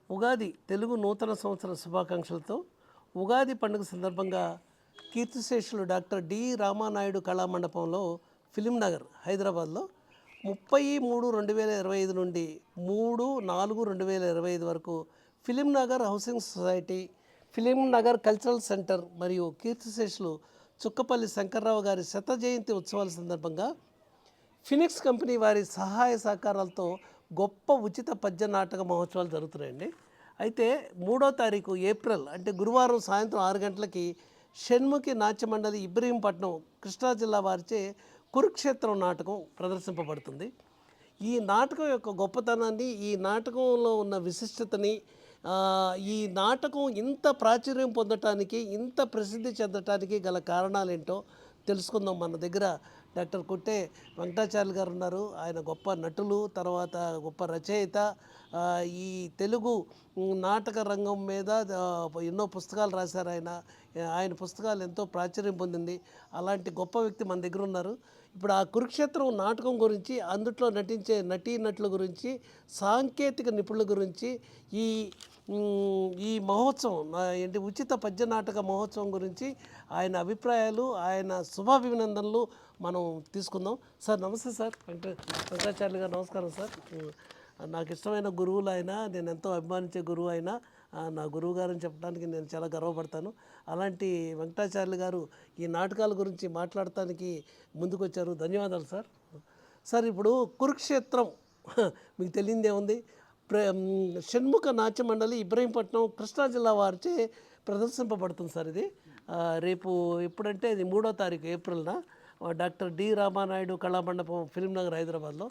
ఉగాది తెలుగు నూతన సంవత్సర శుభాకాంక్షలతో ఉగాది పండుగ సందర్భంగా కీర్తిశేషులు డాక్టర్ డి రామానాయుడు కళామండపంలో ఫిలిం నగర్ హైదరాబాద్లో 30/3/2025 నుండి 3/4/2025 వరకు film Nagar housing society, film Nagar cultural centre మరియు కీర్తిశేషులు చుక్కపల్లి శంకర్రావు గారి శత జయంతి ఉత్సవాల సందర్భంగా ఫినిక్స్ కంపెనీ వారి సహాయ సహకారాలతో గొప్ప ఉచిత పద్య నాటక మహోత్సవాలు జరుగుతున్నాయండి. అయితే 3వ తారీఖు ఏప్రిల్ అంటే గురువారం సాయంత్రం 6 గంటలకి షణ్ముఖి నాట్య మండలి ఇబ్రహీంపట్నం కృష్ణా జిల్లా వారిచే కురుక్షేత్రం నాటకం ప్రదర్శింపబడుతుంది. ఈ నాటకం యొక్క గొప్పతనాన్ని, ఈ నాటకంలో ఉన్న విశిష్టతని, ఈ నాటకం ఇంత ప్రాచుర్యం పొందటానికి, ఇంత ప్రసిద్ధి చెందటానికి గల కారణాలేంటో తెలుసుకుందాం. మన దగ్గర డాక్టర్ కుట్టే వెంకటాచార్యులు గారు ఉన్నారు. ఆయన గొప్ప నటులు, తర్వాత గొప్ప రచయిత. ఈ తెలుగు నాటక రంగం మీద ఎన్నో పుస్తకాలు రాశారు ఆయన. ఆయన పుస్తకాలు ఎంతో ప్రాచుర్యం పొందింది. అలాంటి గొప్ప వ్యక్తి మన దగ్గర ఉన్నారు. ఇప్పుడు ఆ కురుక్షేత్రం నాటకం గురించి, అందుట్లో నటించే నటీనటుల గురించి, సాంకేతిక నిపుణుల గురించి, ఈ ఈ మహోత్సవం ఏంటి ఉచిత పద్య నాటక మహోత్సవం గురించి ఆయన అభిప్రాయాలు, ఆయన శుభాభినందనలు మనం తీసుకుందాం. సార్ నమస్తే సార్. వెంకటాచార్యులు గారు నమస్కారం సార్. నాకు ఇష్టమైన గురువులు ఆయన, నేను ఎంతో అభిమానించే గురువు ఆయన. నా గురువు గారని చెప్పడానికి నేను చాలా గర్వపడతాను. అలాంటి వెంకటాచార్యులు గారు ఈ నాటకాల గురించి మాట్లాడటానికి ముందుకొచ్చారు. ధన్యవాదాలు సార్. సార్ ఇప్పుడు కురుక్షేత్రం మీకు తెలియదేముంది, షణ్ముఖ నాట్య మండలి ఇబ్రహీంపట్నం కృష్ణా జిల్లా వారిచే ప్రదర్శింపబడుతుంది సార్. ఇది రేపు ఎప్పుడంటే ఇది 3వ తారీఖు ఏప్రిల్న doctor D Ramanaidu Kalamandapam film Nagar హైదరాబాద్లో.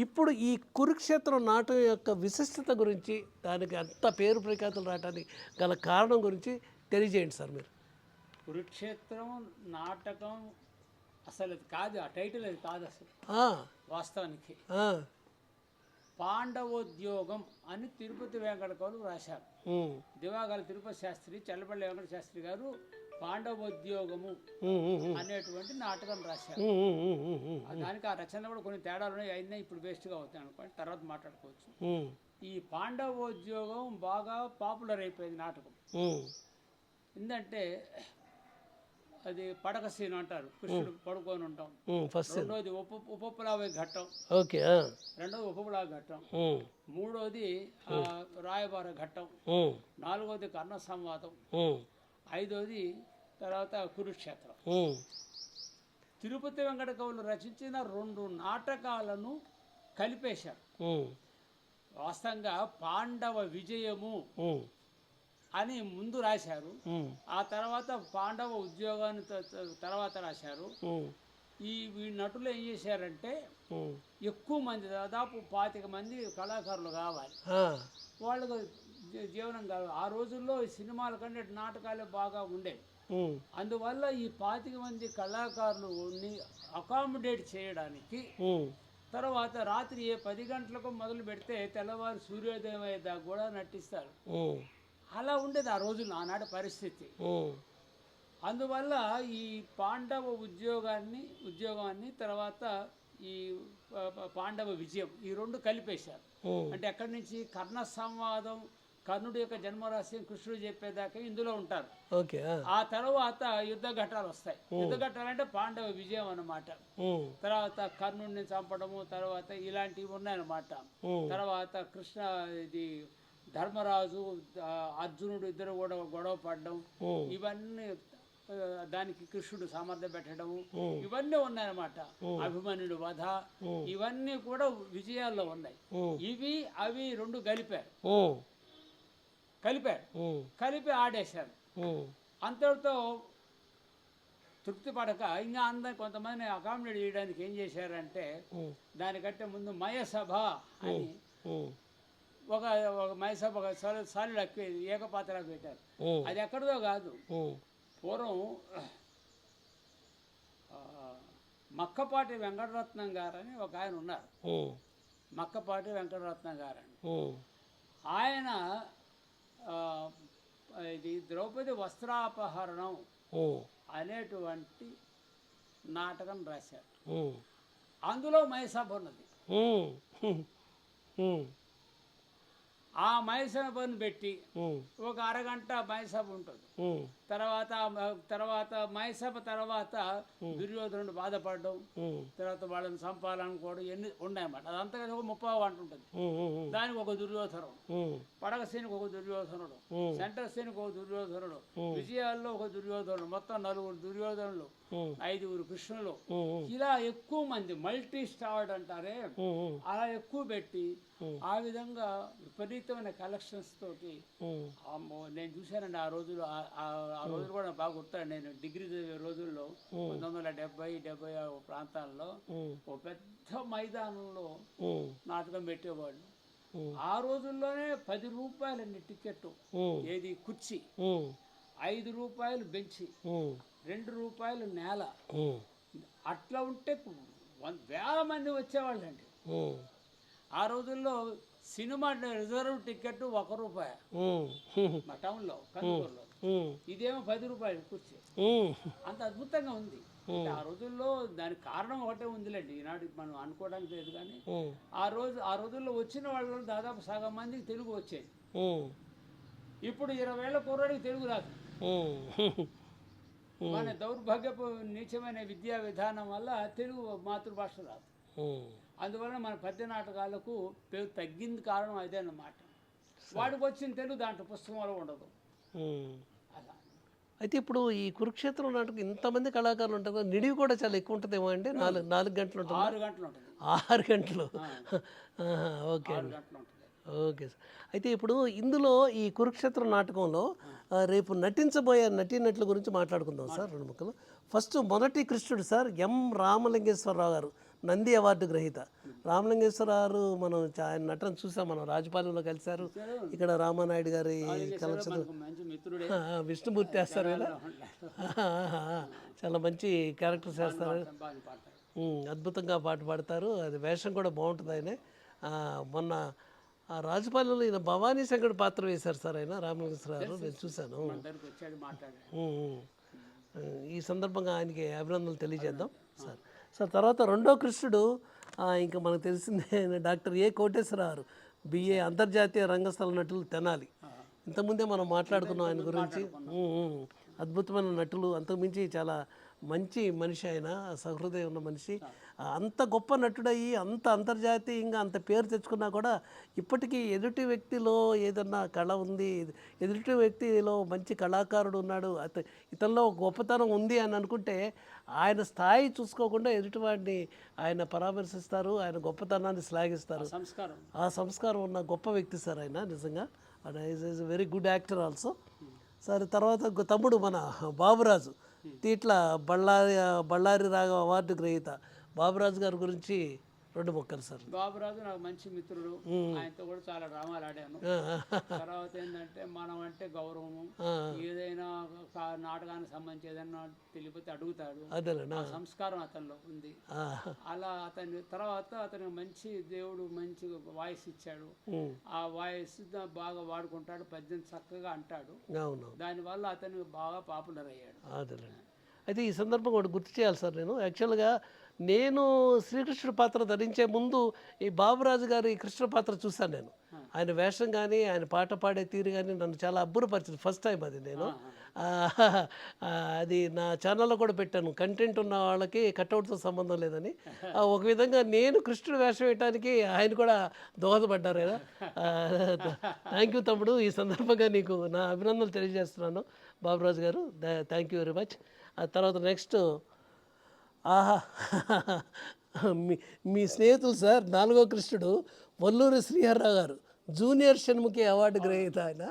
ఇప్పుడు ఈ కురుక్షేత్రం నాటకం యొక్క విశిష్టత గురించి, దానికి అంత పేరు ప్రఖ్యాతులు రావడానికి గల కారణం గురించి తెలియజేయండి సార్ మీరు. కురుక్షేత్రం నాటకం అసలు అది కాదు, ఆ టైటిల్ అది కాదు అసలు. వాస్తవానికి పాండవోద్యోగం అని తిరుపతి వెంకట కవులు రాశారు. దివాగల తిరుపతి శాస్త్రి, చల్లపల్లి వెంకట శాస్త్రి గారు పాండవోద్యోగము అనేటువంటి నాటకం రాశారు. దానికి ఆ రచన కూడా కొన్ని తేడాలు ఉన్నాయి, అయినా ఇప్పుడు వేస్ట్గా అవుతాయి అనుకోండి, తర్వాత మాట్లాడుకోవచ్చు. ఈ పాండవోద్యోగం బాగా పాపులర్ అయిపోయింది నాటకం. ఎందుకంటే అది పడక సీన్ అంటారు, కృష్ణుడు పడుకొని ఉంటాం. రెండోది ఉపప్లావ ఘట్టం, రెండోది ఉపప్లావ ఘట్టం, మూడోది రాయబార ఘట్టం, నాలుగోది కర్ణ సంవాదం, ఐదోది తర్వాత కురుక్షేత్రం. తిరుపతి వెంకట కవులు రచించిన 2 నాటకాలను కలిపేశారు. వాస్తవంగా పాండవ విజయము అని ముందు రాశారు, ఆ తర్వాత పాండవ ఉద్యోగాన్ని తర్వాత రాశారు. ఈ నటులు ఏం చేశారంటే ఎక్కువ మంది, దాదాపు 25 మంది కళాకారులు కావాలి, వాళ్ళకు జీవనం కావాలి. ఆ రోజుల్లో సినిమాల కంటే నాటకాలే బాగా ఉండేవి. అందువల్ల ఈ 25 మంది కళాకారులని అకామిడేట్ చేయడానికి తర్వాత రాత్రి 10 గంటలకు మొదలు పెడితే తెల్లవారు సూర్యోదయం అయ్యేదాకా కూడా నటిస్తారు. అలా ఉండేది ఆ రోజుల్లో, ఆనాటి పరిస్థితి. అందువల్ల ఈ పాండవ ఉద్యోగాన్ని తర్వాత ఈ పాండవ విజయం, ఈ 2 కలిపేశారు. అంటే ఎక్కడి నుంచి కర్ణ సంవాదం, కర్ణుడి యొక్క జన్మరహస్యం కృష్ణుడు చెప్పేదాకా ఇందులో ఉంటారు. ఆ తర్వాత యుద్ధ ఘట్టాలు వస్తాయి. యుద్ధ ఘట్టాలంటే పాండవ విజయం అన్నమాట. తర్వాత కర్ణుడిని చంపడము, తర్వాత ఇలాంటివి ఉన్నాయన్నమాట. తర్వాత కృష్ణ ఇది ధర్మరాజు అర్జునుడు ఇద్దరు కూడా గొడవ పడడం, ఇవన్నీ దానికి కృష్ణుడు సామర్థ్యం పెట్టడము, ఇవన్నీ ఉన్నాయన్నమాట. అభిమన్యుడు వధ, ఇవన్నీ కూడా విజయాల్లో ఉన్నాయి. ఇవి అవి 2 కలిపి ఆడేశారు. అంతటితో తృప్తి పడక ఇంకా అందరు కొంతమంది అకామిడేట్ చేయడానికి ఏం చేశారంటే, దానికంటే ముందు మయసభ అని ఒక మయసభ సాలిడ్ ఏకపాత్ర పెట్టారు. అది ఎక్కడిదో కాదు, పూర్వం మక్కపాటి వెంకటరత్నం గారని ఒక ఆయన ఉన్నారు. మక్కపాటి వెంకటరత్నం గారని ఆయన ఇది ద్రౌపది వస్త్రాపహరణం అనేటువంటి నాటకం రాశారు. అందులో మయసభ ఉన్నది. ఆ మైసభను పెట్టి ఒక అరగంట మైసభ ఉంటుంది. తర్వాత మైసభ తర్వాత దుర్యోధనుడు బాధపడడం, తర్వాత వాళ్ళని చంపాలనుకోవడం ఎన్ని ఉన్నాయన్నమాట. అదంతా కలిసి ఒక 30 గంట ఉంటుంది. దానికి ఒక దుర్యోధనుడు, పడగ సీనికి ఒక దుర్యోధనుడు, సెంటర్ సీనికి ఒక దుర్యోధనుడు, విజయాల్లో ఒక దుర్యోధనుడు, మొత్తం 4 దుర్యోధనులు, 5 కృష్ణులు, ఇలా ఎక్కువ మంది మల్టీ స్టార్డ్ అంటారే అలా ఎక్కువ పెట్టి ఆ విధంగా విపరీతమైన కలెక్షన్స్ తోటి నేను చూశానండి. ఆ రోజులు కూడా నాకు బాగా గుర్తాడు. నేను డిగ్రీ చదివే రోజుల్లో 1970 ప్రాంతాల్లో ఒక పెద్ద మైదానంలో నాటకం పెట్టేవాళ్ళు. ఆ రోజుల్లోనే 10 రూపాయలండి టికెట్. ఏది కుర్చీ, 5 రూపాయలు బెంచి, 2 రూపాయలు నేల. అట్లా ఉంటే వేల మంది వచ్చేవాళ్ళండి. ఆ రోజుల్లో సినిమా రిజర్వ్ టికెట్ 1 రూపాయి మా టౌన్లో కందుకూరులో. ఇదేమో 10 రూపాయలు కుర్చీ. అంత అద్భుతంగా ఉంది. ఆ రోజుల్లో దానికి కారణం ఒకటే ఉందిలేండి, ఈనాడు మనం అనుకోవడానికి లేదు. కానీ ఆ రోజుల్లో వచ్చిన వాళ్ళు దాదాపు సగం మందికి తెలుగు వచ్చేది. ఇప్పుడు 20 ఏళ్ల కుర్రాడికి తెలుగు రాదు. మన దౌర్భాగ్యపు నీచమైన విద్యా విధానం వల్ల తెలుగు మాతృభాష రాదు. అందువల్ల మన పద్య నాటకాలకు పేరు తగ్గింది కారణం అదే అన్నమాట. వాడికి వచ్చిన తెలుగు దాంట్లో పుస్తకంలో ఉండదు. అలా అయితే ఇప్పుడు ఈ కురుక్షేత్రం నాటకం ఇంతమంది కళాకారులు ఉంటారు, నిడివి కూడా చాలా ఎక్కువ ఉంటుందేమో అండి. 4 గంటలు ఉంటుంది. 6 గంటలు ఉంటుంది. 6 గంటలు. ఓకే 6 గంటలు ఉంటుంది. Okay sir. అయితే ఇప్పుడు ఇందులో ఈ కురుక్షేత్రం నాటకంలో రేపు నటించబోయే నటీనటుల గురించి మాట్లాడుకుందాం సార్ 2 ముక్కలు. ఫస్ట్ మొదటి కృష్ణుడు సార్ ఎం రామలింగేశ్వరరావు గారు, నంది అవార్డు గ్రహీత. రామలింగేశ్వరరావు మనం ఆయన నటన చూసాం, మనం రాజపాలెంలో కలిశారు. ఇక్కడ రామానాయుడు గారి కలెక్షన్, మంచి మిత్రుడే, విష్ణుమూర్తి వేస్తారు కదా, చాలా మంచి క్యారెక్టర్స్ వేస్తారు, అద్భుతంగా పాట పాడతారు. అది వేషం కూడా బాగుంటుంది. ఆయన మొన్న రాజపాలెంలో ఈయన భవానీ శంకర్ పాత్ర వేశారు సార్ ఆయన, రామలింగేశ్వరరావు, నేను చూశాను. ఈ సందర్భంగా ఆయనకి అభినందనలు తెలియజేద్దాం సార్. సార్ తర్వాత రెండో కృష్ణుడు ఇంకా మనకు తెలిసిందే డాక్టర్ ఏ కోటేశ్వరరావు, బిఏ అంతర్జాతీయ రంగస్థల నటులు, తెనాలి. ఇంతకుముందే మనం మాట్లాడుకున్నాం ఆయన గురించి. అద్భుతమైన నటులు, అంతకుమించి చాలా మంచి మనిషి, ఆయన సహృదయం ఉన్న మనిషి. అంత గొప్ప నటుడయ్యి అంత అంతర్జాతీయంగా అంత పేరు తెచ్చుకున్నా కూడా ఇప్పటికీ ఎదుటి వ్యక్తిలో ఏదన్నా కళ ఉంది, ఎదుటి వ్యక్తిలో మంచి కళాకారుడు ఉన్నాడు, ఇతనిలో గొప్పతనం ఉంది అని అనుకుంటే ఆయన స్థాయి చూసుకోకుండా ఎదుటివాడిని ఆయన పరామర్శిస్తారు, ఆయన గొప్పతనాన్ని శ్లాఘిస్తారు. ఆ సంస్కారం ఉన్న గొప్ప వ్యక్తి సార్ ఆయన, నిజంగా. Is very good actor also sir. తర్వాత తమ్ముడు మన బాబురాజు, తీట్ల బళ్ళారి రాఘవ అవార్డు గ్రహీత బాబురాజు గారి గురించి 2 ముక్కలు సార్. బాబురాజు నాకు మంచి మిత్రుడు, ఆయనతో కూడా చాలా డ్రామాలు ఆడాను. తర్వాత ఏంటంటే మనం అంటే గౌరవము, ఏదైనా నాటకానికి సంబంధించి ఏదైనా తెలియకపోతే అడుగుతాడు, ఆ సంస్కారం అతనిలో ఉంది. అలా అతనికి మంచి దేవుడు మంచి వాయిస్ ఇచ్చాడు. ఆ వాయిస్ బాగా వాడుకుంటాడు, పద్యం చక్కగా అంటాడు. దానివల్ల అతను బాగా పాపులర్ అయ్యాడు. అయితే ఈ సందర్భంగా ఒకటి గుర్తు చేయాలి సార్. యాక్చువల్గా నేను శ్రీకృష్ణుడి పాత్ర ధరించే ముందు ఈ బాబురాజు గారి కృష్ణ పాత్ర చూశాను నేను. ఆయన వేషం కానీ ఆయన పాట పాడే తీరు కానీ నన్ను చాలా అబ్బురపరిచింది. ఫస్ట్ టైం అది నేను అది నా ఛానల్లో కూడా పెట్టాను. కంటెంట్ ఉన్న వాళ్ళకి కట్అవుట్తో సంబంధం లేదని. ఒక విధంగా నేను కృష్ణుడి వేషం వేయడానికి ఆయన కూడా దోహదపడ్డారు కదా. థ్యాంక్ యూ తమ్ముడు. ఈ సందర్భంగా నీకు నా అభినందనలు తెలియజేస్తున్నాను బాబురాజు గారు. Thank you very much. ఆ తర్వాత నెక్స్ట్ మీ స్నేహితులు సార్, 4వ కృష్ణుడు వల్లూరి శ్రీహర్రావు గారు, జూనియర్ షణ్ముఖి అవార్డు గ్రహీత ఆయన.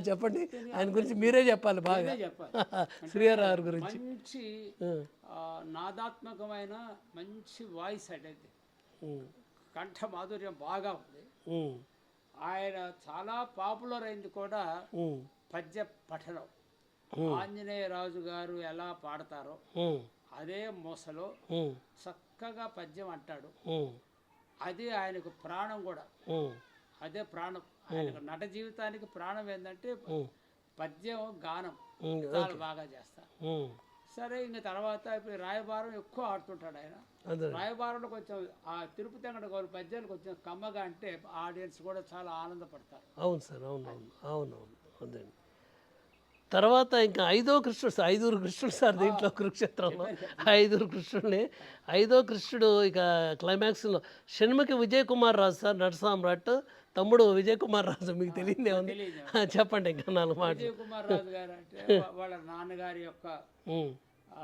చెప్పండి, ఆయన గురించి మీరే చెప్పాలి బాగా. శ్రీహర్రావు గారి గురించి. మంచి నాదాత్మకమైన మంచి వాయిస్ అటైతే, కంఠ మాధుర్యం బాగా ఉంది. ఆయన చాలా పాపులర్ అయింది కూడా పద్య పఠనం. ఆంజనేయ రాజు గారు ఎలా పాడతారో అదే మోసలో చక్కగా పద్యం అంటాడు. అదే ఆయనకు ప్రాణం కూడా, అదే ప్రాణం. ఆయనకు నట జీవితానికి ప్రాణం ఏంటంటే పద్యం, గానం చాలా బాగా చేస్తారు. సరే, ఇంక తర్వాత ఇప్పుడు రాయబారం ఎక్కువ ఆడుతుంటాడు ఆయన. అదే రాయబారంలో కొంచెం ఆ తిరుపతి అంగడి గోలు పద్యాలు కొంచెం కమ్మగా అంటే ఆడియన్స్ కూడా చాలా ఆనందపడతారు. అవును సార్, అవునవును, అవునవును, అదే. తర్వాత ఇంకా ఐదుగురు కృష్ణుడు సార్ దీంట్లో కురుక్షేత్రంలో. ఐదుగురు కృష్ణుడిని, ఐదో కృష్ణుడు ఇక క్లైమాక్స్లో షణ్ముఖి విజయ్ కుమార్ రాజు సార్, నట సామ్రాట్ తమ్ముడు విజయ్ కుమార్ రాజు. మీకు తెలియదే ఉంది, తెలియదు. చెప్పండి ఇంకా 4 మాటలు. విజయ్ కుమార్ రాజు గారు అంటే వాళ్ళ నాన్నగారి యొక్క ఉమ్, ఆ,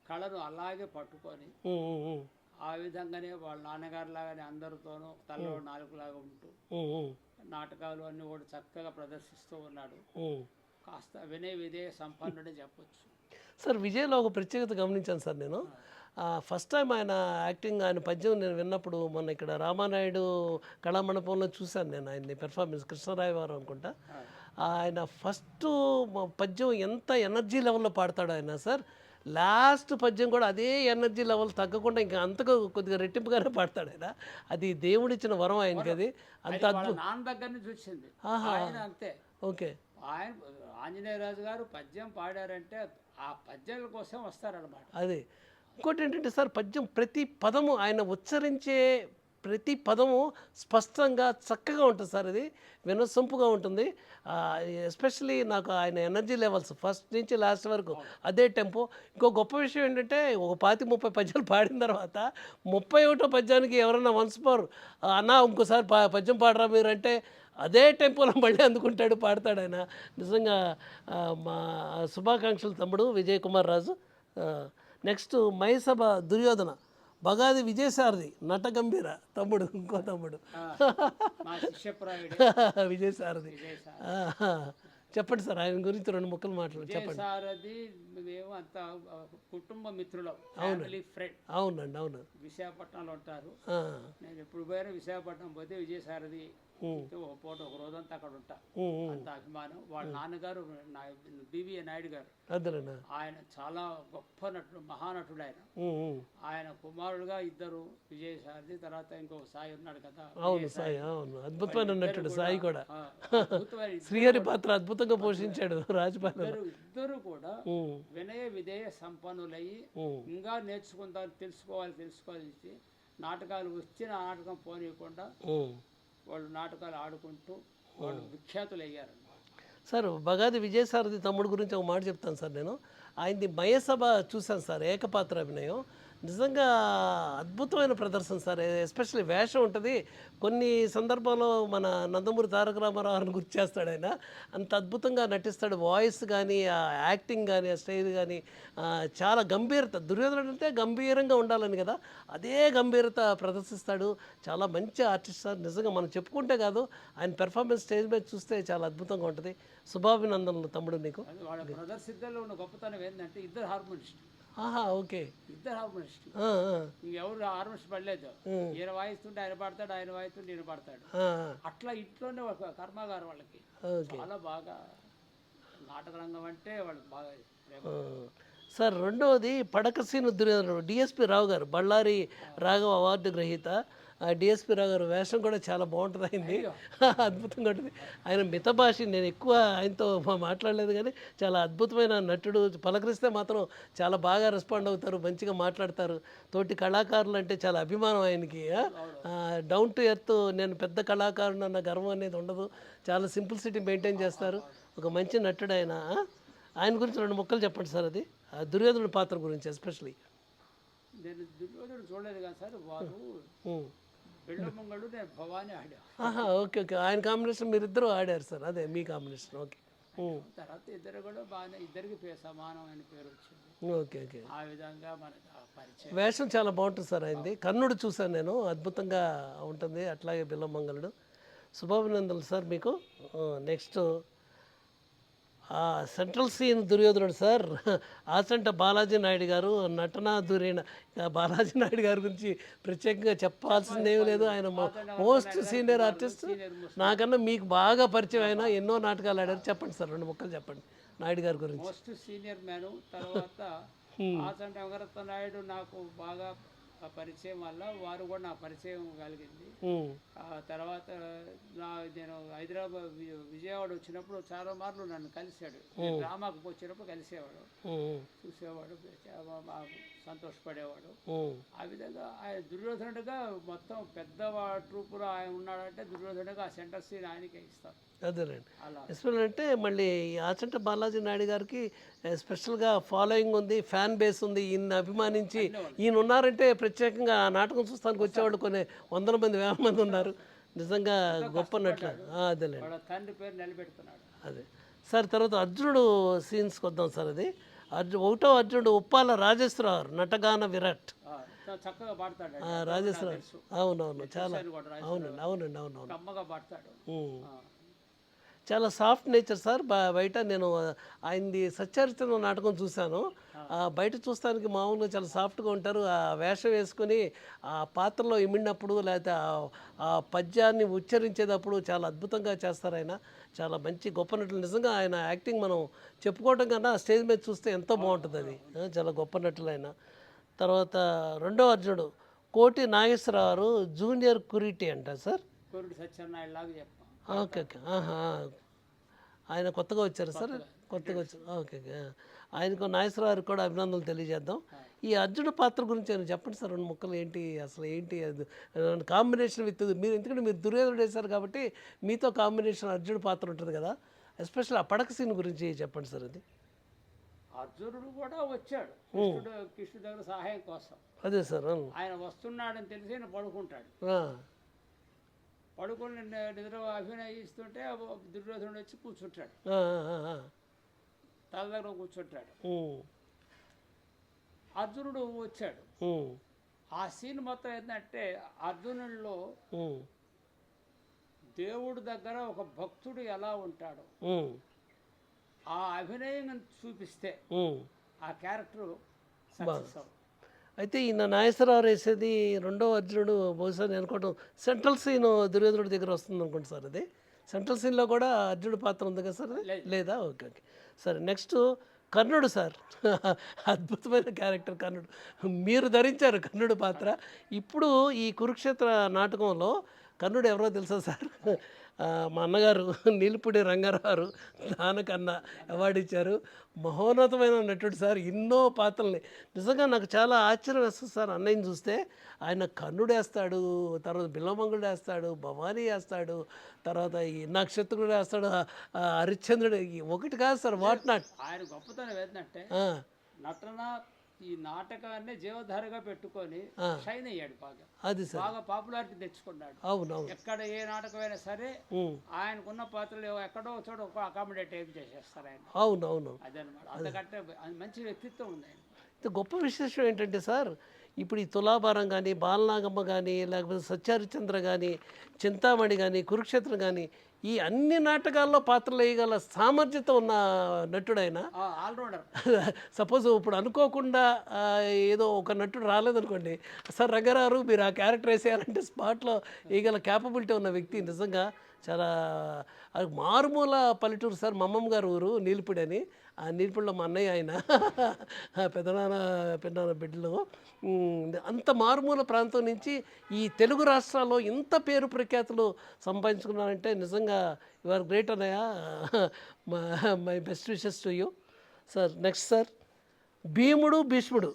కళను అలాగే పట్టుకొని ఉమ్, ఉమ్, ఆ విధంగానే వాళ్ళ నాన్నగారి లాగానే అందరితోనూ తలలో నాలుగులాగా ఉంటూ ఉమ్, ఉమ్, నాటకాలు అన్నీ కూడా చక్కగా ప్రదర్శిస్తూ ఉన్నాడు. ఉమ్. కాస్త వినయ విధేయ సంపన్నుడే చెప్పొచ్చు. సార్ విజయ్లో ఒక ప్రత్యేకత గమనించాను సార్ నేను. ఫస్ట్ టైం ఆయన యాక్టింగ్, ఆయన పద్యం నేను విన్నప్పుడు మొన్న ఇక్కడ రామానాయుడు కళామండపంలో చూశాను నేను ఆయన్ని పెర్ఫార్మెన్స్, కృష్ణరాయవారం అనుకుంటా. ఆయన ఫస్ట్ పద్యం ఎంత ఎనర్జీ లెవెల్లో పాడతాడు ఆయన సార్. లాస్ట్ పద్యం కూడా అదే ఎనర్జీ లెవెల్ తగ్గకుండా ఇంకా అంతగా కొద్దిగా రెట్టింపుగానే పాడతాడు ఆయన. అది దేవుడిచ్చిన వరం ఆయనకి, అది అంత వాళ్ళ అద్భుతం. నాన్న దగ్గర నుంచి వచ్చింది. ఆహా. ఆయన అంతే. ఓకే. ఆయన ఆంజనేయరాజు గారు పద్యం పాడారంటే ఆ పద్యాల కోసం వస్తారన్నమాట. అదే. ఇంకోటి ఏంటంటే సార్, పద్యం ప్రతి పదము ఆయన ఉచ్చరించే ప్రతి పదము స్పష్టంగా చక్కగా ఉంటుంది సార్. ఇది వినసొంపుగా ఉంటుంది. ఎస్పెషలీ నాకు ఆయన ఎనర్జీ లెవెల్స్ ఫస్ట్ నుంచి లాస్ట్ వరకు అదే టెంపో. ఇంకో గొప్ప విషయం ఏంటంటే ఒక 25-30 పద్యాలు పాడిన తర్వాత 31వ పద్యానికి ఎవరన్నా వన్స్ మోర్ అన్నా ఇంకోసారి పద్యం పాడరా మీరు అంటే అదే టెంపోలో మళ్ళీ అందుకుంటాడు, పాడతాడు ఆయన. నిజంగా మా శుభాకాంక్షలు తమ్ముడు విజయ్ కుమార్ రాజు. నెక్స్ట్ మయసభ దుర్యోధన బగాది విజయసారథి నట గంభీర తమ్ముడు, ఇంకో తమ్ముడు మా శిష్యప్రాయుడు విజయసారథి. చెప్పండి సార్ ఆయన గురించి 2 ముక్కలు మాట్లాడు చెప్పండి. విజయసారథి మేము అంతా కుటుంబ మిత్రులం, ఫ్యామిలీ ఫ్రెండ్. అవునండి, అవును. విశాఖపట్నంలో ఉంటారు. నేను ఎప్పుడు పోయినా విశాఖపట్నం పోతే విజయసారథి ఒక పూట ఒక రోజంతా అక్కడ ఉంటా. అంత అభిమానం. వాళ్ళ నాన్నగారు బివిఏ నాయుడు గారు, అదేనా, ఆయన చాలా గొప్ప నటుడు, మహానటుడు ఆయన. ఆయన కుమారుడుగా ఇద్దరు, విజయసారథి తర్వాత ఇంకో సాయి ఉన్నాడు కదా. అవును సాయి, అవును, అద్భుతమైన నటుడు సాయి కూడా. అద్భుతమైన శ్రీహరి పాత్ర అద్భుతంగా పోషించాడు రాజపాలెం. ఇద్దరు కూడా వినయ విధేయ సంపన్నులయ్యి ఇంకా నేర్చుకుందాం, తెలుసుకోవాలి. నాటకాలు వచ్చిన నాటకం పోనీయకుండా వాళ్ళు నాటకాలు ఆడుకుంటూ వాళ్ళు విఖ్యాతులు అయ్యారు సార్. బగాది విజయసారథి తమ్ముడు గురించి ఒక మాట చెప్తాను సార్ నేను. ఆయనది మయసభ చూశాను సార్, ఏకపాత్ర అభినయం. నిజంగా అద్భుతమైన ప్రదర్శన సార్. ఎస్పెషల్లీ వేషం ఉంటుంది. కొన్ని సందర్భాల్లో మన నందమూరి తారక రామారావుని గుర్తు చేస్తాడు ఆయన. అంత అద్భుతంగా నటిస్తాడు. వాయిస్ కానీ, ఆ యాక్టింగ్ కానీ, ఆ స్టైల్ కానీ చాలా గంభీరత. దుర్యోధనుడు అంటే గంభీరంగా ఉండాలని కదా, అదే గంభీరత ప్రదర్శిస్తాడు. చాలా మంచి ఆర్టిస్ట్ సార్. నిజంగా మనం చెప్పుకుంటే కాదు, ఆయన పెర్ఫార్మెన్స్ స్టేజ్ మీద చూస్తే చాలా అద్భుతంగా ఉంటుంది. శుభాభినందనలు తమ్ముడు నీకు. వాళ్ళ ప్రదర్శిద్దలో ఉన్న గొప్పతనం ఏంటంటే ఇద్దరు హార్మోనిస్ట్. ఆహా, ఓకే. ఇద్దరు హార్మోనిస్ట్. ఎవరు హార్మోనిస్ట్ పడలేదు. ఈయన వాయిస్తుంటే ఆయన పాడతాడు, ఆయన వాయిస్తుంటే ఈయన పాడతాడు. అట్లా ఇంట్లోనే ఒక కర్మాగారం వాళ్ళకి. చాలా బాగా నాటక రంగం అంటే వాళ్ళు బాగా సార్. రెండవది పడకసీను దుర్యోధనుడు డిఎస్పి రావు గారు, బళ్ళారి రాఘవ అవార్డు గ్రహీత. డిఎస్పి రావు గారు వేషం కూడా చాలా బాగుంటుంది అయింది, అద్భుతంగా ఉంటుంది. ఆయన మితభాషి, నేను ఎక్కువ ఆయనతో మాట్లాడలేదు కానీ చాలా అద్భుతమైన నటుడు. పలకరిస్తే మాత్రం చాలా బాగా రెస్పాండ్ అవుతారు, మంచిగా మాట్లాడతారు. తోటి కళాకారులు అంటే చాలా అభిమానం ఆయనకి. డౌన్ టు ఎర్త్, నేను పెద్ద కళాకారుడు అన్న గర్వం అనేది ఉండదు. చాలా సింప్లిసిటీ మెయింటైన్ చేస్తారు. ఒక మంచి నటుడు ఆయన. ఆయన గురించి 2 ముక్కలు చెప్పండి సార్. అది దుర్యోధనుడి పాత్ర గురించి ఎస్పెషలీ. నేను దుర్యోధనుడు చూడలేదు కానీ సార్, వారు పెళ్ళమంగళు నేను భవానీ ఆడా. Okay, okay. ఆయన కాంబినేషన్ మీరిద్దరూ ఆడారు సార్. అదే మీ కాంబినేషన్. ఓకే. తర్వాత ఇద్దరు కూడా బాగానే, ఇద్దరికి సమానమైన పేరు వచ్చింది. Okay, okay. ఆ విధంగా మనకు పరిచయం. వేషం చాలా బాగుంటుంది సార్ ఆయనది. కర్ణుడు చూశాను నేను, అద్భుతంగా ఉంటుంది. అట్లాగే బిల్లమంగళుడు. శుభాభినందనలు సార్ మీకు. నెక్స్ట్ సెంట్రల్ సీన్ దుర్యోధనుడు సార్. ఆచంట బాలాజీ నాయుడు గారు నటనా ధురీణ. బాలాజీ నాయుడు గారి గురించి ప్రత్యేకంగా చెప్పాల్సిందేమీ లేదు. ఆయన మోస్ట్ సీనియర్ ఆర్టిస్ట్. నాకన్నా మీకు బాగా పరిచయం అయినా ఎన్నో నాటకాలు ఆడారు. చెప్పండి సార్, 2 ముక్కలు చెప్పండి నాయుడు గారి గురించి. Most senior man. తర్వాత ఆచంట వెంకరత్న నాయుడు నాకు బాగా పరిచయం వల్ల వారు కూడా నా పరిచయం కలిగింది. తర్వాత నేను హైదరాబాద్ విజయవాడ వచ్చినప్పుడు చాలా మార్లు నన్ను కలిశాడు. డ్రామాకు వచ్చినప్పుడు కలిసేవాడు, చూసేవాడు. సంతోషపడేవాడు. ఉమ్. ఆ విధంగా ఆయన దుర్యోధనుడిగా మొత్తం పెద్ద ట్రూపులో ఆయన ఉన్నాడంటే దుర్యోధనుడిగా ఆ సెంటర్ సీన్ ఆయనకే ఇస్తారు. అదేలేండి. అలా ఎస్పెషల్ అంటే మళ్ళీ ఆచంట బాలాజీ నాయుడు గారికి స్పెషల్గా ఫాలోయింగ్ ఉంది, ఫ్యాన్ బేస్ ఉంది. ఈయన అభిమానించి ఈయన ఉన్నారంటే ప్రత్యేకంగా ఆ నాటకం చూస్తానికి వచ్చేవాళ్ళు కొన్ని వందల మంది, వేల మంది ఉన్నారు. నిజంగా గొప్ప నటులు. అదేలేండి. వాళ్ళ తండ్రి పేరు నిలబెడుతున్నాడు. అదే సార్. తర్వాత అర్జునుడు సీన్స్కి వద్దాం సార్. అది ఒకటో అర్జునుడు ఉప్పాల రాజేశ్వరరావు నటగాన విరాట్. చక్కగా పాడతాడు. రాజేశ్వరరావు అవునవును, చాలా అవునండి, అవునండి, అవునవును. కమ్మగా పాడతాడు. చాలా సాఫ్ట్ నేచర్ సార్. బయట నేను ఆయనది సచ్చరిత్ర నాటకం చూశాను. బయట చూస్తానికి మామూలుగా చాలా సాఫ్ట్గా ఉంటారు. ఆ వేషం వేసుకొని ఆ పాత్రలో ఇమిడినప్పుడు లేకపోతే ఆ పద్యాన్ని ఉచ్చరించేటప్పుడు చాలా అద్భుతంగా చేస్తారు ఆయన. చాలా మంచి గొప్ప నటులు. నిజంగా ఆయన యాక్టింగ్ మనం చెప్పుకోవడం కన్నా స్టేజ్ మీద చూస్తే ఎంతో బాగుంటుంది అది. చాలా గొప్ప నటులు ఆయన. తర్వాత రెండో అర్జునుడు కోటి నాగేశ్వరరావు జూనియర్ కురిటి అంట సార్. కోరుడు సత్యనారాయణ లాగా చెప్పాం. Okay okay. ఆయన కొత్తగా వచ్చారు సార్. కొత్తగా వచ్చారు. Okay okay. ఆయనకు నాగేశ్వరరావు కూడా అభినందనలు తెలియజేద్దాం. ఈ అర్జున పాత్ర గురించి ఆయన చెప్పండి సార్. రెండు ముక్కలు ఏంటి అసలు, ఏంటి అది కాంబినేషన్ విత్ మీరు, ఎందుకంటే మీరు దుర్యోధనుడు వేశారు కాబట్టి మీతో కాంబినేషన్ అర్జున పాత్ర ఉంటుంది కదా. ఎస్పెషల్ ఆ పడక సీన్ గురించి చెప్పండి సార్. అది అర్జునుడు కూడా వచ్చాడు కృష్ణుడి దగ్గర సహాయం కోసం. అదే సార్. ఆయన వస్తున్నాడని తెలిసి ఆయన పడుకుంటాడు. పడుకొని నిద్ర అభినయిస్తుంటే దుర్యోధనుడు వచ్చి కూర్చుంటాడు. తల దగ్గర కూర్చుంటాడు. అర్జునుడు వచ్చాడు. ఆ సీన్ మొత్తం ఏంటంటే అర్జునుడిలో దేవుడి దగ్గర ఒక భక్తుడు ఎలా ఉంటాడో ఆ అభినయం చూపిస్తే ఆ క్యారెక్టర్ సక్సెస్ అవుతుంది. అయితే ఈయన నాగేశ్వరరావు వేసేది రెండో అర్జునుడు బహుశా నేను అనుకోవడం సెంట్రల్ సీన్ దుర్యోధనుడి దగ్గర వస్తుంది అనుకోండి సార్. అది సెంట్రల్ సీన్లో కూడా అర్జునుడి పాత్ర ఉంది కదా సార్. లేదా? Okay okay. సరే. నెక్స్ట్ కర్ణుడు సార్. అద్భుతమైన క్యారెక్టర్ కర్ణుడు. మీరు ధరించారు కర్ణుడు పాత్ర. ఇప్పుడు ఈ కురుక్షేత్ర నాటకంలో కర్ణుడు ఎవరో తెలుసా సార్? మా అన్నగారు నీలిపూడి రంగారావు దానికన్నా అవార్డు ఇచ్చారు. మహోన్నతమైన నటుడు సార్. ఎన్నో పాత్రల్ని నిజంగా నాకు చాలా ఆశ్చర్యం వేస్తుంది సార్. అన్నయ్యని చూస్తే ఆయన కర్ణుడు వేస్తాడు, తర్వాత బిల్లమంగుడు వేస్తాడు, భవానీ వేస్తాడు, తర్వాత ఈ నక్షత్రుడు వేస్తాడు, హరిశ్చంద్రుడు. ఒకటి కాదు సార్, వాట్ నాట్. ఆయన గొప్పతనం ఏంటంటే నటన ఈ నాటకాన్ని జీవధారగా పెట్టుకొని షైన్ అయ్యాడు బాగా. అది సార్ బాగా పాపులారిటీ తెచ్చుకున్నాడు. అవునవును. ఎక్కడ ఏ నాటకమైనా సరే ఆయనకున్న పాత్రలు ఎక్కడో చోట ఒక అకామిడేట్ ఏం చేసేస్తారు ఆయన. అవునవును. అదనమాట. అంతకంటే మంచి వ్యక్తిత్వం ఉంది ఆయన. గొప్ప విశేషం ఏంటంటే సార్, ఇప్పుడు ఈ తులాభారం కానీ, బాలనాగమ్మ కానీ, లేకపోతే సత్యహరిచంద్ర కానీ, చింతామణి కానీ, కురుక్షేత్రం కానీ, ఈ అన్ని నాటకాల్లో పాత్రలు వేయగల సామర్థ్యత ఉన్న నటుడు ఆయన. సపోజ్ ఇప్పుడు అనుకోకుండా ఏదో ఒక నటుడు రాలేదనుకోండి, సార్ రంగారావు మీరు ఆ క్యారెక్టర్ వేసేయాలంటే స్పాట్లో వేయగల క్యాపబిలిటీ ఉన్న వ్యక్తి. నిజంగా చాలా అది మారుమూల పల్లెటూరు సార్. మా అమ్మమ్మ గారు ఊరు నీలిపూడి అని. ఆ నీలిపూడిలో మా అన్నయ్య ఆయన పెద్దనాన్న బిడ్డలు. అంత మారుమూల ప్రాంతం నుంచి ఈ తెలుగు రాష్ట్రాల్లో ఇంత పేరు ప్రఖ్యాతులు సంపాదించుకున్నారంటే నిజంగా యు ఆర్ గ్రేట్ అన్నయ్య. My best wishes to you sir. Next sir భీముడు భీష్ముడు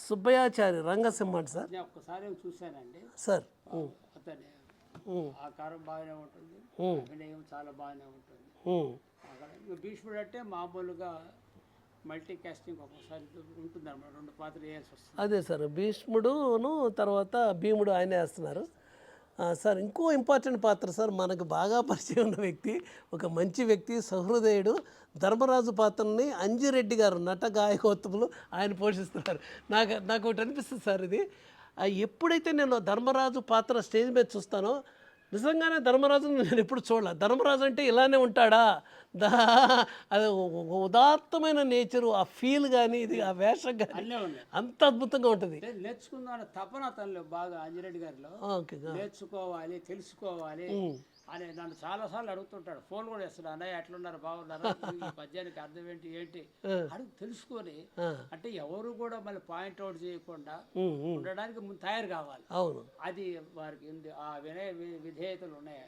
సుబ్బయాచారి రంగసింహ అండి సార్. ఒక్కసారి చూశానండి సార్. అతని ఆకారం బాగానే ఉంటుంది, అభినయం చాలా బాగానే ఉంటుంది. భీష్ముడు అంటే మామూలుగా మల్టీ కాస్టింగ్ ఒక్కొక్కసారి ఉంటుంది అన్నమాట. రెండు పాత్ర వేయాల్సి వస్తుంది. అదే సార్. భీష్ముడును తర్వాత భీముడు ఆయనే వేస్తున్నారు సార్. ఇంకో ఇంపార్టెంట్ పాత్ర సార్, మనకు బాగా పరిచయం ఉన్న వ్యక్తి, ఒక మంచి వ్యక్తి, సహృదయుడు. ధర్మరాజు పాత్రని అంజిరెడ్డి గారు నట గాయకోత్తములు ఆయన పోషిస్తున్నారు. నాకు ఒకటి అనిపిస్తుంది సార్, ఇది ఎప్పుడైతే నేను ధర్మరాజు పాత్ర స్టేజ్ మీద చూస్తానో నిజంగానే ధర్మరాజును నేను ఎప్పుడు చూడాల. ధర్మరాజు అంటే ఇలానే ఉంటాడా, అది ఉదాత్తమైన నేచరు, ఆ ఫీల్ కానీ ఇది ఆ వేషం కానీ అంత అద్భుతంగా ఉంటుంది. నేర్చుకుందాం తపన అతనిలో బాగా అంజిరెడ్డి గారిలో. నేర్చుకోవాలి, తెలుసుకోవాలి అని నన్ను చాలాసార్లు అడుగుతుంటాడు. ఫోన్ కూడా చేస్తాడు, అన్నయ్య ఎట్లున్నారు, బాగున్నారు, ఈ పద్యానికి అర్థం ఏంటి అడుగు తెలుసుకొని. అంటే ఎవరు కూడా మళ్ళీ పాయింట్ అవుట్ చేయకుండా ఉండడానికి ముందు తయారు కావాలి. అవును, అది వారికి ఆ వినయ విధేయతలు ఉన్నాయి.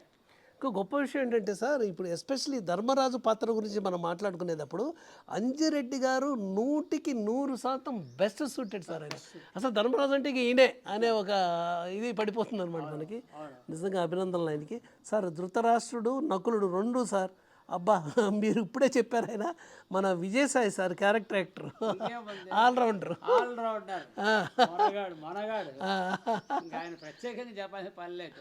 ఇంకో గొప్ప విషయం ఏంటంటే సార్, ఇప్పుడు ఎస్పెషల్లీ ధర్మరాజు పాత్ర గురించి మనం మాట్లాడుకునేటప్పుడు అంజిరెడ్డి గారు 100% బెస్ట్ సూటెడ్ సార్ ఆయన. అసలు ధర్మరాజు అంటే ఇక ఈయనే అనే ఒక ఇది పడిపోతుంది అనమాట మనకి. నిజంగా అభినందనలు ఆయనకి. సార్ ధృతరాష్ట్రుడు నకులుడు రెండు సార్, అబ్బా మీరు ఇప్పుడే చెప్పారు ఆయన మన Vijayasai sir character actor, all rounder. All rounder మనగాడు ఇంకా ఆయన ప్రత్యేకంగా చెప్పాల్సిన పని లేదు.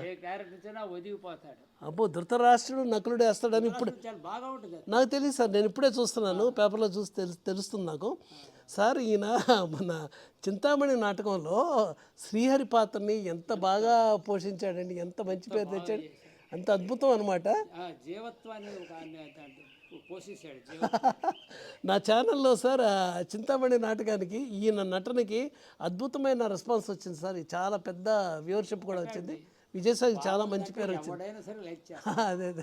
ఏ క్యారెక్టర్ ఇచ్చినా ఒదిగిపోతాడు. అబ్బో ధృతరాష్ట్రుడు నకులుడు వేస్తాడని ఇప్పుడు చాలా బాగా ఉంటుంది. నాకు తెలియదు సార్, నేను ఇప్పుడే చూస్తున్నాను, పేపర్లో చూసి తెలుస్తుంది నాకు. సార్ ఈయన మన చింతామణి నాటకంలో శ్రీహరి పాత్రని ఎంత బాగా పోషించాడండి, ఎంత మంచి పేరు తెచ్చాడు, అంత అద్భుతం అనమాట. జీవత్వాన్ని పోషించాడు. నా ఛానల్లో సార్ చింతామణి నాటకానికి ఈయన నటనకి అద్భుతమైన రెస్పాన్స్ వచ్చింది సార్, చాలా పెద్ద వ్యూవర్షిప్ కూడా వచ్చింది. విజయసాయికి చాలా మంచి పేరు వచ్చింది. ఎవడైనా సరే లైక్ అదే అదే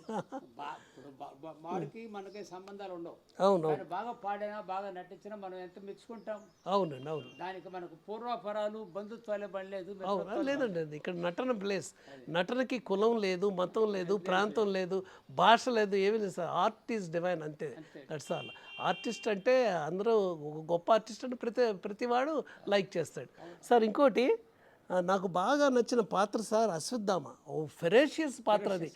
వాడికి మనకి సంబంధాలు ఉండవు. అవును ఆయన బాగా పాడినా బాగా నటించినా మనం ఎంత మెచ్చుకుంటాం. అవునండి అవును. దానికి మనకు పూర్వపరాలు బంధుత్వాలే పడలేదు. అవును లేదండి, అది ఇక్కడ నటన ప్లేస్. నటనకి కులం లేదు, మతం లేదు, ప్రాంతం లేదు, భాష లేదు, ఏమీ లేదు సార్. ఆర్ట్ ఈజ్ డివైన్, అంతే. That's all. ఆర్టిస్ట్ అంటే అందరూ గొప్ప ఆర్టిస్ట్ అంటే ప్రతివాడు లైక్ చేస్తాడు సార్. ఇంకోటి నాకు బాగా నచ్చిన పాత్ర సార్ అశ్వత్థామ. ఓ ఫెరేషియస్ పాత్ర అది.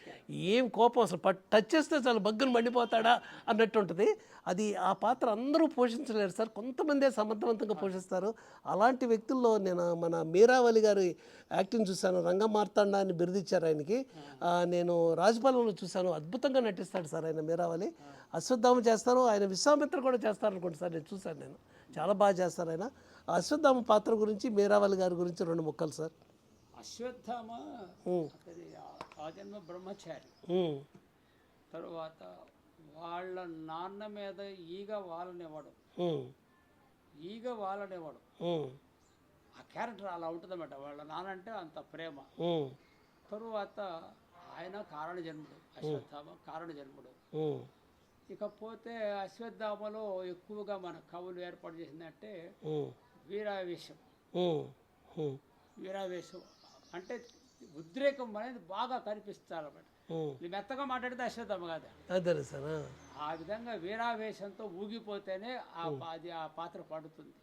ఏం కోపం అసలు, టచ్ చేస్తే చాలు బగ్గును మండిపోతాడా అన్నట్టు ఉంటుంది అది. ఆ పాత్ర అందరూ పోషించలేరు సార్, కొంతమందే సమర్థవంతంగా పోషిస్తారు. అలాంటి వ్యక్తుల్లో నేను మన మీరావళి గారి యాక్టింగ్ చూశాను. రంగమార్తాండ అని బిరుదిచ్చారు ఆయనకి. నేను రాజపాలెంలో చూశాను, అద్భుతంగా నటిస్తాడు సార్ ఆయన మీరావళి. అశ్వత్థామ చేస్తారు, ఆయన విశ్వామిత్ర కూడా చేస్తారు అనుకోండి సార్, నేను చూశాను, నేను చాలా బాగా చేస్తారు ఆయన. అశ్వత్థామ పాత్ర గురించి మీరావళి గారి గురించి 2 ముక్కలు సార్. అశ్వత్థామ ఆజన్మ బ్రహ్మచారి. తరువాత వాళ్ళ నాన్న మీద ఈగ వాళ్ళనివ్వడం, ఆ క్యారెక్టర్ అలా ఉంటుందన్నమాట. వాళ్ళ నాన్న అంటే అంత ప్రేమ. తరువాత ఆయన కారణ జన్ముడు, అశ్వత్థామ కారణ జన్ముడు. ఇకపోతే అశ్వత్థామలో ఎక్కువగా మన కవులు ఏర్పాటు చేసిందంటే వీరావేశం. వీరావేశం అంటే ఉద్రేకం అనేది బాగా కనిపిస్తారన్నమాట. మెత్తగా మాట్లాడితే అశ్వత్థామ కాదు, అదే సార్. ఆ విధంగా వీరావేశంతో ఊగిపోతేనే ఆ పాత్ర పడుతుంది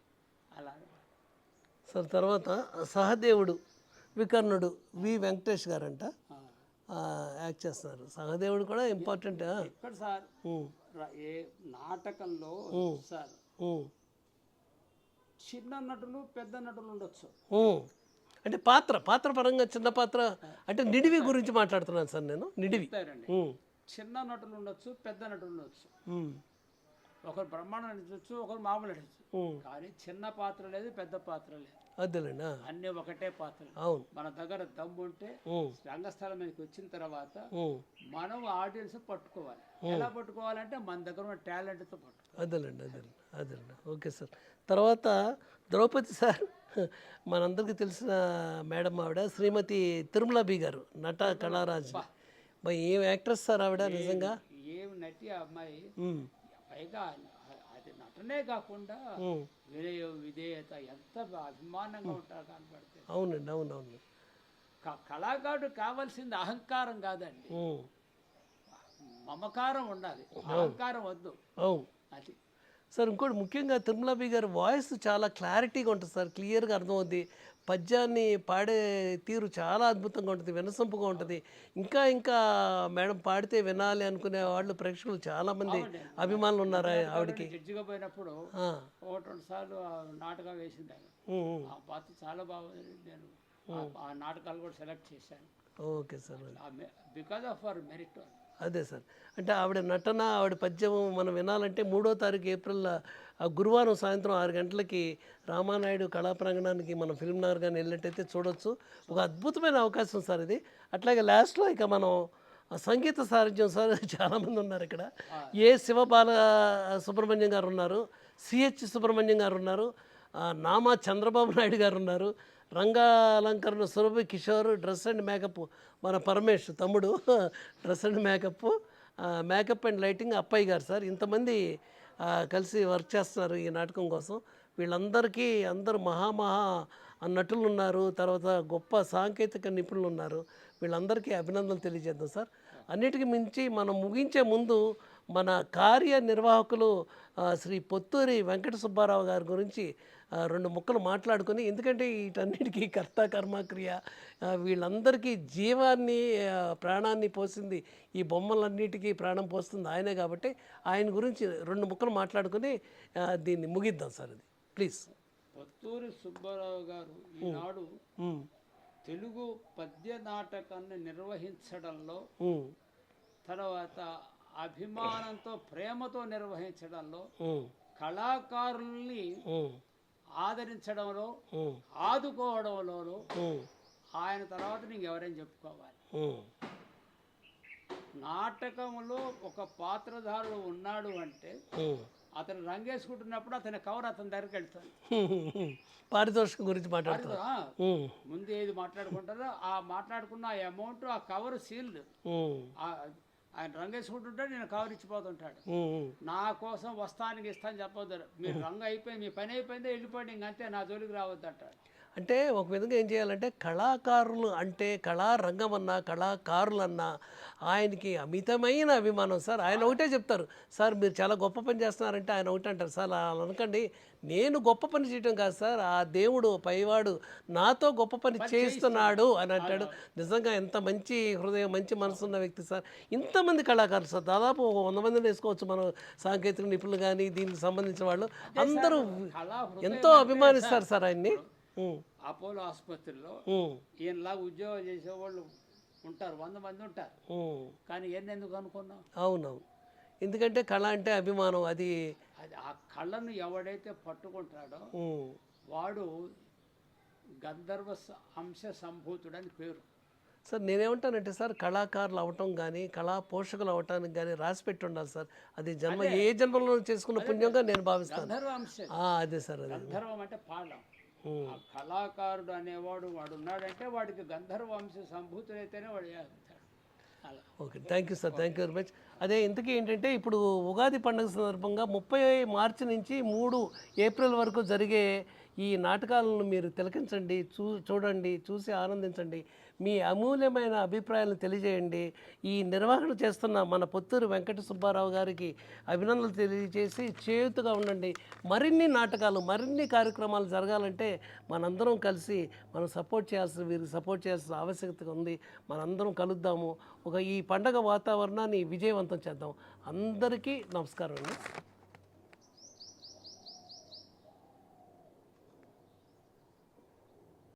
అలా సార్. తర్వాత సహదేవుడు వికర్ణుడు వి వెంకటేష్ గారంట యాక్ట్ చేస్తున్నారు. సహదేవుడు కూడా ఇంపార్టెంట్. ఇక్కడ సార్ ఏ నాటకంలో సార్ చిన్న నటులు పెద్ద నటులు ఉండొచ్చు. అంటే పాత్ర పరంగా చిన్న పాత్ర అంటే నిడివి గురించి మాట్లాడుతున్నాను సార్ నేను. నిడివి చిన్న నటులు ఉండొచ్చు, పెద్ద నటులు ఉండొచ్చు. ఒకరు బ్రహ్మాండం నటించవచ్చు, ఒకరు మామూలు నటించవచ్చు. కానీ చిన్న పాత్ర లేదు, పెద్ద పాత్ర లేదు, అదేలేనా, అన్ని ఒకటే పాత్ర. అవును. మన దగ్గర దమ్ము ఉంటే రంగస్థలం మీదకి వచ్చిన తర్వాత మనం ఆడియన్స్ పట్టుకోవాలి. ఎలా పట్టుకోవాలంటే మన దగ్గర ఉన్న టాలెంట్తో పట్టుకోవాలి. అదేలేండి. Okay sir. తర్వాత ద్రౌపది సార్, మనందరికీ తెలిసిన మేడం ఆవిడ శ్రీమతి తిరుమల బి గారు, నట కళారాజు. ఏం యాక్ట్రెస్ సార్ ఆవిడ, నిజంగా ఏం నటి అమ్మాయి. పైగా అది నటనే కాకుండా వినయం విధేయత ఎంత అభిమానంగా ఉంటారు కనపడితే. అవునండి అవును. కళాకారుడు కావాల్సింది అహంకారం కాదండి, మమకారం ఉండాలి, అహంకారం వద్దు. అవును అది సార్. ఇంకోటి ముఖ్యంగా తిరుమల బి గారి వాయిస్ చాలా క్లారిటీగా ఉంటుంది సార్, క్లియర్గా అర్థమవుద్ది. పద్యాన్ని పాడే తీరు చాలా అద్భుతంగా ఉంటుంది, వినసొంపుగా ఉంటుంది. ఇంకా మేడం పాడితే వినాలి అనుకునే వాళ్ళు ప్రేక్షకులు చాలామంది అభిమానులు ఉన్నారు ఆవిడకి. జడ్జిగా పోయినప్పుడు 1-2 సార్లు నాటకం వేసింది ఆయన. ఆ పాత్ర చాలా బాగుంది. నేను ఆ నాటకాలు కూడా సెలెక్ట్ చేశాను. Okay sir. Because of our merit. అదే సార్. అంటే ఆవిడ నటన, ఆవిడ పద్యం మనం వినాలంటే 3వ తారీఖు ఏప్రిల్ గురువారం సాయంత్రం 6 గంటలకి రామానాయుడు కళా ప్రాంగణానికి మనం ఫిల్మ్ నగర్ కానీ వెళ్ళినట్టయితే చూడొచ్చు. ఒక అద్భుతమైన అవకాశం సార్ ఇది. అట్లాగే లాస్ట్లో ఇక మనం సంగీత సారథ్యం సార్ చాలామంది ఉన్నారు ఇక్కడ. శివబాల సుబ్రహ్మణ్యం గారు ఉన్నారు, సిహెచ్ సుబ్రహ్మణ్యం గారు ఉన్నారు, నామా చంద్రబాబు నాయుడు గారు ఉన్నారు, రంగాలంకరణ Surabhi Kishore, dress and makeup మన పరమేష్ తమ్ముడు, dress and makeup and lighting Appayya garu sir. ఇంతమంది కలిసి వర్క్ చేస్తున్నారు ఈ నాటకం కోసం. వీళ్ళందరికీ అందరూ మహా నటులు ఉన్నారు, తర్వాత గొప్ప సాంకేతిక నిపుణులు ఉన్నారు. వీళ్ళందరికీ అభినందనలు తెలియజేద్దాం సార్. అన్నిటికీ మించి మనం ముగించే ముందు మన కార్యనిర్వాహకులు శ్రీ పొత్తూరి వెంకట సుబ్బారావు గారి గురించి రెండు ముక్కలు మాట్లాడుకొని, ఎందుకంటే వీటన్నిటికీ కర్త కర్మక్రియ, వీళ్ళందరికీ జీవాన్ని ప్రాణాన్ని పోసింది, ఈ బొమ్మలన్నిటికీ ప్రాణం పోస్తుంది ఆయనే. కాబట్టి ఆయన గురించి రెండు ముక్కలు మాట్లాడుకొని దీన్ని ముగిద్దాం సార్. అది ప్లీజ్. పొత్తూరి సుబ్బారావు గారు ఈనాడు తెలుగు పద్య నాటకాన్ని నిర్వహించడంలో, తర్వాత అభిమానంతో ప్రేమతో నిర్వహించడంలో, కళాకారుల్ని ఆదరించడంలో, ఆదుకోవడంలోనూ ఆయన తర్వాత ఇంకెవరైనా చెప్పుకోవాలి. నాటకంలో ఒక పాత్రధారుడు ఉన్నాడు అంటే అతను రంగేసుకుంటున్నప్పుడు అతని కవర్ అతని దగ్గరికి వెళ్తాడు. పారితోషికం గురించి మాట్లాడుతారు. ముందు ఏది మాట్లాడుకుంటారో ఆ మాట్లాడుకున్న ఆ అమౌంట్, ఆ కవర్ సీల్డ్. ఆయన రంగేసుకుంటుంటే నేను కవర్ ఇచ్చిపోతుంటాడు. నా కోసం వస్తానికి ఇస్తాను చెప్పొద్దు, మీరు రంగు అయిపోయింది, మీ పని అయిపోయిందే, వెళ్ళిపోయింది, ఇంకంతే, నా జోలికి రావద్దు అంటాడు. అంటే ఒక విధంగా ఏం చేయాలంటే, కళాకారులు అంటే కళారంగం అన్నా కళాకారులన్నా ఆయనకి అమితమైన అభిమానం సార్. ఆయన ఒకటే చెప్తారు, సార్ మీరు చాలా గొప్ప పని చేస్తున్నారంటే ఆయన ఒకటే అంటారు, సార్ అలా అనకండి, నేను గొప్ప పని చేయడం కాదు సార్, ఆ దేవుడు పైవాడు నాతో గొప్ప పని చేయిస్తున్నాడు అని అంటాడు. నిజంగా ఎంత మంచి హృదయం, మంచి మనసున్న వ్యక్తి సార్. ఇంతమంది కళాకారులు సార్, దాదాపు 100 మందిని వేసుకోవచ్చు మనం, సాంకేతిక నిపుణులు కానీ దీనికి సంబంధించిన వాళ్ళు అందరూ ఎంతో అభిమానిస్తారు సార్ ఆయన్ని. అపోలో ఆసుపత్రిలో ఈయనలా ఉద్యోగం చేసేవాళ్ళు ఉంటారు, 100 మంది ఉంటారు, కానీ ఎందుకు అనుకున్నాం? అవునవును, ఎందుకంటే కళ అంటే అభిమానం. అది ఆ కళను ఎవడైతే పట్టుకుంటాడో వాడు గంధర్వ అంశ సంభూతుడని పేరు సార్. నేనేమంటానంటే సార్, కళాకారులు అవటం కానీ కళా పోషకులు అవటానికి కానీ రాసి పెట్టి ఉండాలి సార్. అది జన్మ ఏ జన్మలో చేసుకున్న పుణ్యంగా నేను భావిస్తాను. గంధర్వ అంశం అదే సార్. అది గంధర్వం అంటే పాఠం. ఆ కళాకారుడు అనేవాడు వాడు ఉన్నాడంటే వాడికి గంధర్వ వంశ సంభూతులైతేనే వాడు చేస్తాడు. అలా. Okay, thank you sir, thank you very much. అదే ఇంతకీ ఏంటంటే, ఇప్పుడు ఉగాది పండుగ సందర్భంగా 30 మార్చి నుంచి 3 ఏప్రిల్ వరకు జరిగే ఈ నాటకాలను మీరు తిలకించండి, చూడండి, చూసి ఆనందించండి, మీ అమూల్యమైన అభిప్రాయాలను తెలియజేయండి. ఈ నిర్వహణ చేస్తున్న మన పొత్తూరు వెంకట సుబ్బారావు గారికి అభినందనలు తెలియజేసి చేయూతగా ఉండండి. మరిన్ని నాటకాలు, మరిన్ని కార్యక్రమాలు జరగాలంటే మనందరం కలిసి మనం వీరికి సపోర్ట్ చేయాల్సిన ఆవశ్యకత ఉంది. మనందరం కలుద్దాము, ఈ పండగ వాతావరణాన్ని విజయవంతం చేద్దాం. అందరికీ నమస్కారం అండి.